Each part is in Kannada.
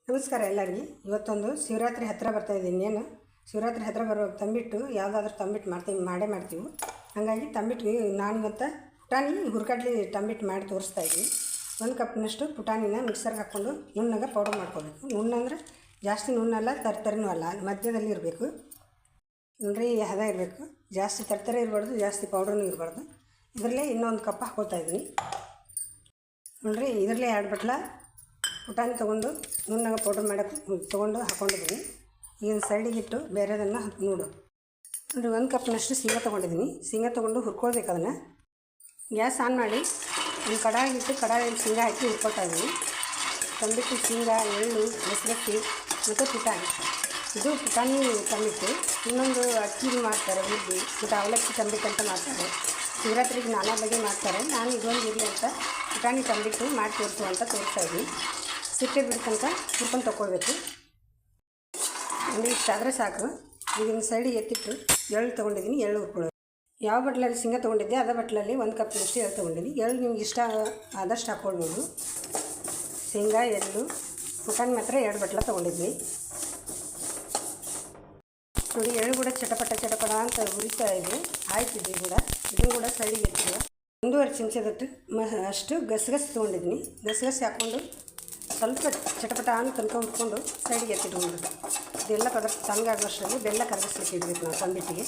ನಮಸ್ಕಾರ ಎಲ್ಲರಿಗೂ. ಇವತ್ತೊಂದು ಶಿವರಾತ್ರಿ ಹತ್ತಿರ ಬರ್ತಾಯಿದೆ. ಇನ್ನೇನು ಶಿವರಾತ್ರಿ ಹತ್ತಿರ ಬರೋ ತಂಬಿಟ್ಟು ಯಾವುದಾದ್ರೂ ತಂಬಿಟ್ಟು ಮಾಡ್ತೀವಿ. ಹಾಗಾಗಿ ತಂಬಿಟ್ಟು ನಾನು ಇವತ್ತು ಪುಟಾಣಿ ಹುರ್ಗಡ್ಲಿ ತಂಬಿಟ್ಟು ಮಾಡಿ ತೋರಿಸ್ತಾಯಿದ್ದೀನಿ. 1 ಕಪ್ನಷ್ಟು ಪುಟಾಣಿನ ಮಿಕ್ಸರ್ಗೆ ಹಾಕ್ಕೊಂಡು ನುಣ್ಣಗೆ ಪೌಡರ್ ಮಾಡ್ಕೋಬೇಕು. ನುಣ್ಣಂದ್ರೆ ಜಾಸ್ತಿ ನುಣ್ಣಲ್ಲ, ತರ್ತರಿನೂ ಅಲ್ಲ, ಮಧ್ಯದಲ್ಲಿ ಇರಬೇಕು. ನೋಡ್ರಿ, ಹದ ಇರಬೇಕು. ಜಾಸ್ತಿ ತರ್ತರಿ ಇರಬಾರ್ದು, ಜಾಸ್ತಿ ಪೌಡ್ರೂ ಇರಬಾರ್ದು. ಇದರಲ್ಲೇ ಇನ್ನೊಂದು ಕಪ್ ಹಾಕ್ಕೋತಾಯಿದ್ದೀನಿ. ನೋಡ್ರಿ, ಇದರಲ್ಲೇ 2 ಬಟ್ಲ ಪುಟಾಣಿ ತೊಗೊಂಡು ನುಣ್ಣಗೆ ಪೌಡ್ರ್ ಮಾಡೋಕ್ಕೆ ತೊಗೊಂಡು ಹಾಕ್ಕೊಂಡಿದ್ದೀನಿ. ಈಗ ಸೈಡಿಗಿಟ್ಟು ಬೇರೆದನ್ನು ನೋಡು. ನೋಡಿ, 1 ಕಪ್ನಷ್ಟು ಶೇಂಗಾ ತೊಗೊಂಡಿದ್ದೀನಿ. ಶೇಂಗಾ ತೊಗೊಂಡು ಹುರ್ಕೊಳ್ಬೇಕು. ಅದನ್ನು ಗ್ಯಾಸ್ ಆನ್ ಮಾಡಿ ಒಂದು ಕಡಾಯಿಗಿಟ್ಟು ಕಡಾಯಿಯಲ್ಲಿ ಶೇಂಗಾ ಹಾಕಿ ಹುರ್ಕೊಳ್ತಾ ಇದ್ದೀನಿ. ತಂಬಿಟ್ಟು ಶೇಂಗಾ, ಎಳ್ಳು, ಹೆಸರಕ್ಕಿ ಮತ್ತು ಪುಟಾಣಿ. ಇದು ಪುಟಾಣಿ ತಂಬಿಟ್ಟು. ಇನ್ನೊಂದು ಅಕ್ಕಿ ಮಾಡ್ತಾರೆ, ಹುರ್ದು ಮತ್ತು ಅವಲಕ್ಕಿ ತಂಬಿಟ್ಟು ಅಂತ ಮಾಡ್ತಾರೆ. ಶಿವರಾತ್ರಿಗೆ ನಾನಾ ಬಗೆ ಮಾಡ್ತಾರೆ. ನಾನು ಇದೊಂದು ಇರಲಿ ಅಂತ ಪುಟಾಣಿ ತಂಬಿಟ್ಟು ಮಾಡಿ ತೋರಿಸು ಅಂತ ತೋರಿಸ್ತಾಯಿದ್ದೀನಿ. ಸಿಪ್ಪೆ ಬಿಡ ತನಕ ಹುರ್ಕೊಂಡು ತೊಗೊಳ್ಬೇಕು. ಅಂದರೆ ಇಷ್ಟಾದರೆ ಸಾಕು. ಈಗಿನ ಸೈಡಿಗೆ ಎತ್ತಿಟ್ಟು ಎಳ್ಳು ತೊಗೊಂಡಿದ್ದೀನಿ. ಎಳ್ಳು ಹುರ್ಕೊಳ್ಳೋದು. ಯಾವ ಬಟ್ಲಲ್ಲಿ ಶೇಂಗಾ ತೊಗೊಂಡಿದ್ದೆ ಅದೇ ಬಟ್ಲಲ್ಲಿ 1 ಕಪ್ನಷ್ಟು ಎಳ್ಳು ತೊಗೊಂಡಿದ್ದೀನಿ. ಎಳ್ಳು ನಿಮ್ಗೆ ಇಷ್ಟ ಆದಷ್ಟು ಹಾಕ್ಕೊಳ್ಬೋದು. ಶೇಂಗಾ, ಎಳ್ಳು, ಪುಟಾಣಿ ಮಾತ್ರ 2 ಬಟ್ಲ ತೊಗೊಂಡಿದ್ವಿ. ನೋಡಿ, ಎಳ್ಳು ಕೂಡ ಚಟಪಟ ಅಂತ ಹುರಿತಾ ಇದೆ. ಆಯ್ತಿದೆ ಕೂಡ. ಇದನ್ನು ಕೂಡ ಸೈಡಿಗೆ ಎತ್ತಿದೆ. 1.5 ಚಮಚದಟ್ಟು ಅಷ್ಟು ಗಸಗಸೆ ತೊಗೊಂಡಿದ್ದೀನಿ. ಗಸಗಸೆ ಹಾಕ್ಕೊಂಡು ಸ್ವಲ್ಪ ಚಟಪಟ ಅಂತ ಹುರ್ಕೊಂಡು ಸೈಡಿಗೆ ಎತ್ತಿಟ್ಕೊಂಡಿದ್ದು. ಇದೆಲ್ಲ ಪದಾರ್ಥ ತಣ್ಣಗಾಗುವಷ್ಟರಲ್ಲಿ ಬೆಲ್ಲ ಕರಗಿಸ್ಲಿಕ್ಕೆ ಇಡಬೇಕು ನಾವು ತಂಬಿಟ್ಟಿಗೆ.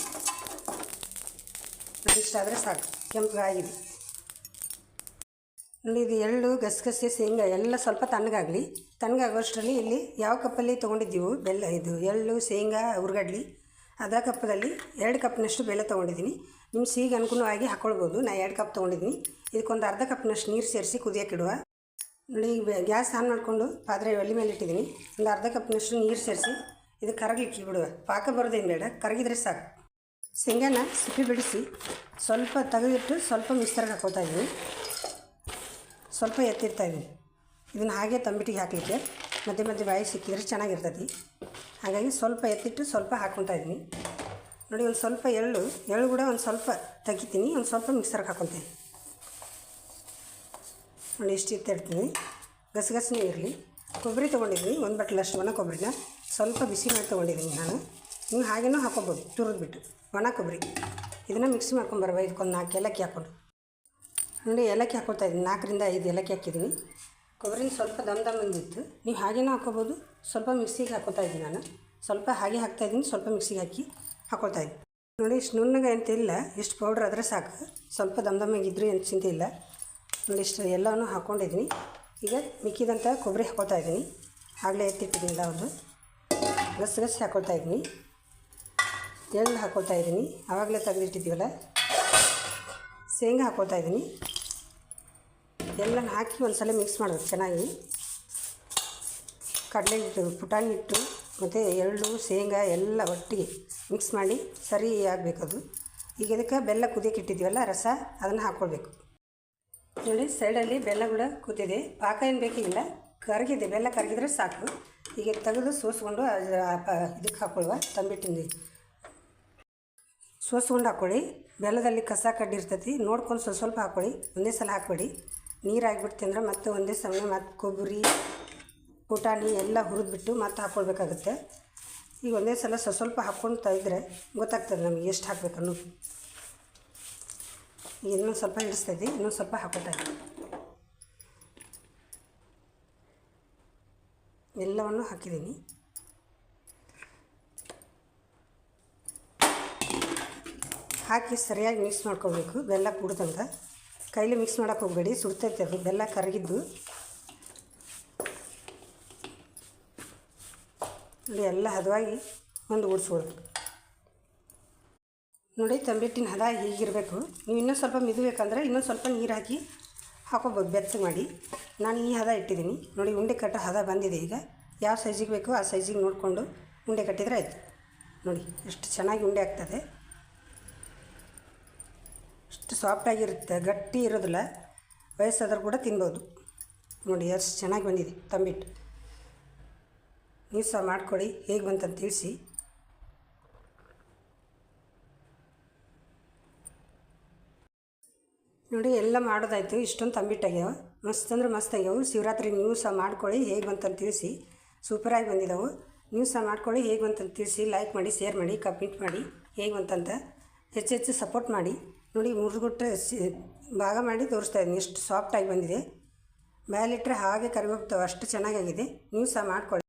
ಇಷ್ಟಾದರೆ ಸಾಕು. ಕೆಂಪಗಾಗಿದೆ ನೋಡಿ. ಇದು ಎಳ್ಳು, ಗಸಗಸೆ, ಶೇಂಗಾ ಎಲ್ಲ ಸ್ವಲ್ಪ ತಣ್ಣಗಾಗುವಷ್ಟರಲ್ಲಿ ಇಲ್ಲಿ ಯಾವ ಕಪ್ಪಲ್ಲಿ ತೊಗೊಂಡಿದ್ದೀವಿ ಬೆಲ್ಲ, ಇದು ಎಳ್ಳು, ಶೇಂಗಾ, ಹುರ್ಗಡ್ಲಿ, ಅದೇ ಕಪ್ಪದಲ್ಲಿ 2 ಕಪ್ನಷ್ಟು ಬೆಲ್ಲ ತೊಗೊಂಡಿದ್ದೀನಿ. ನಿಮ್ಮ ಸಿಹಿಗೆ ಅನುಗುಣವಾಗಿ ಹಾಕ್ಕೊಳ್ಬೋದು. ನಾನು 2 ಕಪ್ ತೊಗೊಂಡಿದ್ದೀನಿ. ಇದಕ್ಕೊಂದು ಅರ್ಧ ಕಪ್ನಷ್ಟು ನೀರು ಸೇರಿಸಿ ಕುದಿಯೋಕ್ಕಿಡುವ. ನೋಡಿ, ಗ್ಯಾಸ್ ಆನ್ ಮಾಡಿಕೊಂಡು ಪಾತ್ರೆ ಒಲೆ ಮೇಲೆ ಇಟ್ಟಿದ್ದೀನಿ. ಒಂದು ಅರ್ಧ ಕಪ್ನಷ್ಟು ನೀರು ಸೇರಿಸಿ ಇದು ಕರಗಲಿಕ್ಕೆ ಬಿಡುವ. ಪಾಕ ಬರೋದೇನು ಬೇಡ, ಕರಗಿದ್ರೆ ಸಾಕು. ಶೇಂಗಾನ ಸಿಪ್ಪಿ ಬಿಡಿಸಿ ಸ್ವಲ್ಪ ತೆಗೆದಿಟ್ಟು ಸ್ವಲ್ಪ ಮಿಕ್ಸರ್ಗೆ ಹಾಕ್ಕೊಳ್ತಾ ಇದ್ದೀನಿ. ಸ್ವಲ್ಪ ಎತ್ತಿರ್ತಾಯಿದ್ದೀನಿ. ಇದನ್ನು ಹಾಗೆ ತಂಬಿಟ್ಟಿಗೆ ಹಾಕಲಿಕ್ಕೆ ಮಧ್ಯೆ ಮಧ್ಯೆ ಬಾಯಿ ಸಿಕ್ಕಿದ್ರೆ ಚೆನ್ನಾಗಿರ್ತೈತಿ. ಹಾಗಾಗಿ ಸ್ವಲ್ಪ ಎತ್ತಿಟ್ಟು ಸ್ವಲ್ಪ ಹಾಕ್ಕೊಳ್ತಾ ಇದ್ದೀನಿ. ನೋಡಿ, ಒಂದು ಸ್ವಲ್ಪ ಎಳ್ಳು ಕೂಡ ಒಂದು ಸ್ವಲ್ಪ ತೆಗಿತೀನಿ. ಒಂದು ಸ್ವಲ್ಪ ಮಿಕ್ಸರ್ಗೆ ಹಾಕ್ಕೊಳ್ತೀನಿ. ನೋಡಿ, ಇಷ್ಟು ಇರ್ತೀನಿ. ಗಸಗಸನೇ ಇರಲಿ. ಕೊಬ್ಬರಿ ತೊಗೊಂಡಿದ್ದೀನಿ. 1 ಬಟ್ಲಷ್ಟು ಒಣ ಕೊಬ್ಬರಿನ ಸ್ವಲ್ಪ ಬಿಸಿ ಮಾಡಿ ತೊಗೊಂಡಿದ್ದೀನಿ ನಾನು. ನೀವು ಹಾಗೇನೂ ಹಾಕ್ಕೊಬೋದು, ತುರಿದ್ಬಿಟ್ಟು ಒಣ ಕೊಬ್ಬರಿ. ಇದನ್ನು ಮಿಕ್ಸಿ ಮಾಡ್ಕೊಂಬರ್ವ. ಇದಕ್ಕೊಂದು 4 ಏಲಕ್ಕಿ ಹಾಕ್ಕೊಂಡು. ನೋಡಿ, ಏಲಕ್ಕಿ ಹಾಕ್ಕೊಳ್ತಾ ಇದ್ದೀನಿ. 4 ರಿಂದ 5 ಏಲಕ್ಕಿ ಹಾಕಿದ್ದೀನಿ. ಕೊಬ್ಬರಿನ ಸ್ವಲ್ಪ ದಮ್ ಬಂದಿತ್ತು. ನೀವು ಹಾಗೇನೂ ಹಾಕ್ಕೊಬೋದು. ಸ್ವಲ್ಪ ಮಿಕ್ಸಿಗೆ ಹಾಕ್ಕೊಳ್ತಾ ಇದ್ದೀನಿ ನಾನು. ಸ್ವಲ್ಪ ಹಾಗೆ ಹಾಕ್ತಾಯಿದ್ದೀನಿ, ಸ್ವಲ್ಪ ಮಿಕ್ಸಿಗೆ ಹಾಕ್ಕೊಳ್ತಾ ಇದ್ದೀನಿ. ನೋಡಿ, ಇಷ್ಟು ನುಣ್ಣಗೆ ಅಂತಿಲ್ಲ, ಇಷ್ಟು ಪೌಡ್ರ್ ಆದರೆ ಸಾಕು. ಸ್ವಲ್ಪ ದಮ್ಮಾಗಿದ್ದರೂ ಏನು ಚಿಂತೆ ಇಲ್ಲ. ನೋಡಿ, ಇಷ್ಟು ಎಲ್ಲವನ್ನೂ ಹಾಕ್ಕೊಂಡಿದ್ದೀನಿ. ಈಗ ಮಿಕ್ಕಿದಂಥ ಕೊಬ್ಬರಿ ಹಾಕ್ಕೊಳ್ತಾ ಇದ್ದೀನಿ. ಆಗಲೇ ಎತ್ತಿಟ್ಟಿದ್ದೀನಿ. ಯಾವುದು ಗಸಗಸೆ ಹಾಕ್ಕೊಳ್ತಾ ಇದ್ದೀನಿ. ಎಳ್ಳು ಹಾಕ್ಕೊಳ್ತಾ ಇದ್ದೀನಿ, ಆವಾಗಲೇ ತೆಗೆದಿಟ್ಟಿದ್ದೀವಲ್ಲ. ಶೇಂಗಾ ಹಾಕ್ಕೊಳ್ತಾ ಇದ್ದೀನಿ. ಎಲ್ಲನ ಹಾಕಿ ಒಂದು ಸಲ ಮಿಕ್ಸ್ ಮಾಡಬೇಕು ಚೆನ್ನಾಗಿ. ಕಡಲೆ ಹಿಟ್ಟು, ಪುಟಾಣಿ ಹಿಟ್ಟು ಮತ್ತು ಎಳ್ಳು, ಶೇಂಗಾ ಎಲ್ಲ ಒಟ್ಟಿಗೆ ಮಿಕ್ಸ್ ಮಾಡಿ ಸರಿ ಆಗಬೇಕದು. ಈಗ ಇದಕ್ಕೆ ಬೆಲ್ಲ ಕುದಿಯೋಕೆ ಇಟ್ಟಿದ್ದೀವಲ್ಲ, ರಸ, ಅದನ್ನು ಹಾಕ್ಕೊಳ್ಬೇಕು. ನೋಡಿ, ಸೈಡಲ್ಲಿ ಬೆಲ್ಲ ಕೂಡ ಕೂತಿದೆ. ಪಾಕ ಏನು ಬೇಕಿಲ್ಲ, ಕರಗಿದೆ. ಬೆಲ್ಲ ಕರಗಿದ್ರೆ ಸಾಕು. ಈಗ ತೆಗೆದು ಸೋಸ್ಕೊಂಡು ಇದಕ್ಕೆ ಹಾಕ್ಕೊಳ್ಳುವ. ತಂಬಿಟ್ಟಿಂದ ಸೋಸ್ಕೊಂಡು ಹಾಕ್ಕೊಳ್ಳಿ. ಬೆಲ್ಲದಲ್ಲಿ ಕಸ ಕಡ್ಡಿ ಇರ್ತೈತಿ, ನೋಡ್ಕೊಂಡು ಸ್ವಲ್ಪ ಹಾಕ್ಕೊಳ್ಳಿ. ಒಂದೇ ಸಲ ಹಾಕ್ಬೇಡಿ. ನೀರು ಆಗಿಬಿಡ್ತು ಅಂದ್ರೆ ಮತ್ತೆ ಒಂದೇ ಸಮಯ ಮತ್ತು ಕೊಬ್ಬರಿ, ಪುಟಾಣಿ ಎಲ್ಲ ಹುರಿದ್ಬಿಟ್ಟು ಮತ್ತೆ ಹಾಕ್ಕೊಳ್ಬೇಕಾಗುತ್ತೆ. ಈಗ ಒಂದೇ ಸಲ ಸ್ವಲ್ಪ ಹಾಕ್ಕೊಳ್ತಾ ಇದ್ದರೆ ಗೊತ್ತಾಗ್ತದೆ ನಮಗೆ ಎಷ್ಟು ಹಾಕ್ಬೇಕು ಅನ್ನೋದು. ಈಗ ಇನ್ನೊಂದು ಸ್ವಲ್ಪ ಇಳಿಸ್ತೈತಿ, ಇನ್ನೊಂದು ಸ್ವಲ್ಪ ಹಾಕ್ಕೊಳ್ತಾ ಇದ್ದೀನಿ. ಎಲ್ಲವನ್ನು ಹಾಕಿದ್ದೀನಿ. ಹಾಕಿ ಸರಿಯಾಗಿ ಮಿಕ್ಸ್ ಮಾಡ್ಕೊಬೇಕು. ಬೆಲ್ಲ ಕುಡ್ದಂಗೆ ಕೈಲಿ ಮಿಕ್ಸ್ ಮಾಡೋಕ್ಕೆ ಹೋಗಬೇಡಿ, ಸುಡ್ತೈತೆ ಅದು. ಬೆಲ್ಲ ಕರಗಿದ್ದು ನೋಡಿ, ಎಲ್ಲ ಹದವಾಗಿ ಒಂದು ಉಡ್ಸ್ಕೊಳ್ಬೇಕು. ನೋಡಿ, ತಂಬಿಟ್ಟಿನ ಹದ ಹೀಗಿರಬೇಕು. ನೀವು ಇನ್ನೂ ಸ್ವಲ್ಪ ಮಿದಬೇಕಂದ್ರೆ ಇನ್ನೊಂದು ಸ್ವಲ್ಪ ನೀರು ಹಾಕಿ ಹಾಕೋಬೋದು, ಬೆಚ್ಚಗೆ ಮಾಡಿ. ನಾನು ಈ ಹದ ಇಟ್ಟಿದ್ದೀನಿ. ನೋಡಿ, ಉಂಡೆ ಕಟ್ಟೋ ಹದ ಬಂದಿದೆ. ಈಗ ಯಾವ ಸೈಜಿಗೆ ಬೇಕೋ ಆ ಸೈಜಿಗೆ ನೋಡಿಕೊಂಡು ಉಂಡೆ ಕಟ್ಟಿದರೆ ಆಯಿತು. ನೋಡಿ, ಎಷ್ಟು ಚೆನ್ನಾಗಿ ಉಂಡೆ ಆಗ್ತದೆ. ಅಷ್ಟು ಸಾಫ್ಟಾಗಿರುತ್ತೆ, ಗಟ್ಟಿ ಇರೋದಿಲ್ಲ. ವಯಸ್ಸಾದರೂ ಕೂಡ ತಿನ್ಬೋದು. ನೋಡಿ, ಎಷ್ಟು ಚೆನ್ನಾಗಿ ಬಂದಿದೆ ತಂಬಿಟ್ಟು. ನೀವು ಸಹ ಮಾಡ್ಕೊಳ್ಳಿ, ಹೇಗೆ ಬಂತಂತ ತಿಳಿಸಿ. ನೋಡಿ, ಎಲ್ಲ ಮಾಡೋದಾಯಿತು. ಇಷ್ಟೊಂದು ತಂಬಿಟ್ಟಾಗ್ಯಾವ. ಮಸ್ತ್ ಅಂದ್ರೆ ಮಸ್ತ್ ಆಗ್ಯಾವ. ಶಿವರಾತ್ರಿ ನೀವು ಸಹ ಮಾಡ್ಕೊಳ್ಳಿ, ಹೇಗೆ ಬಂತಂತ ತಿಳಿಸಿ. ಸೂಪರಾಗಿ ಬಂದಿದ್ದಾವೆ. ನೀವು ಸಹ ಮಾಡ್ಕೊಳ್ಳಿ. ಹೇಗೆ ಅಂತಂತ ತಿಳಿಸಿ, ಲೈಕ್ ಮಾಡಿ, ಶೇರ್ ಮಾಡಿ, ಕಮೆಂಟ್ ಮಾಡಿ ಹೇಗೆ ಅಂತಂತ ಹೆಚ್ಚು ಸಪೋರ್ಟ್ ಮಾಡಿ. ನೋಡಿ ಮುರಿದ್ಬಿಟ್ಟು ಭಾಗ ಮಾಡಿ ತೋರಿಸ್ತಾ ಇದ್ದೀನಿ. ಎಷ್ಟು ಸಾಫ್ಟಾಗಿ ಬಂದಿದೆ. ಮೇಲಿಟ್ಟರೆ ಹಾಗೆ ಕರಿಗೋಗ್ತಾವೆ, ಅಷ್ಟು ಚೆನ್ನಾಗಾಗಿದೆ. ನೀವು ಸಹ ಮಾಡ್ಕೊಳ್ಳಿ.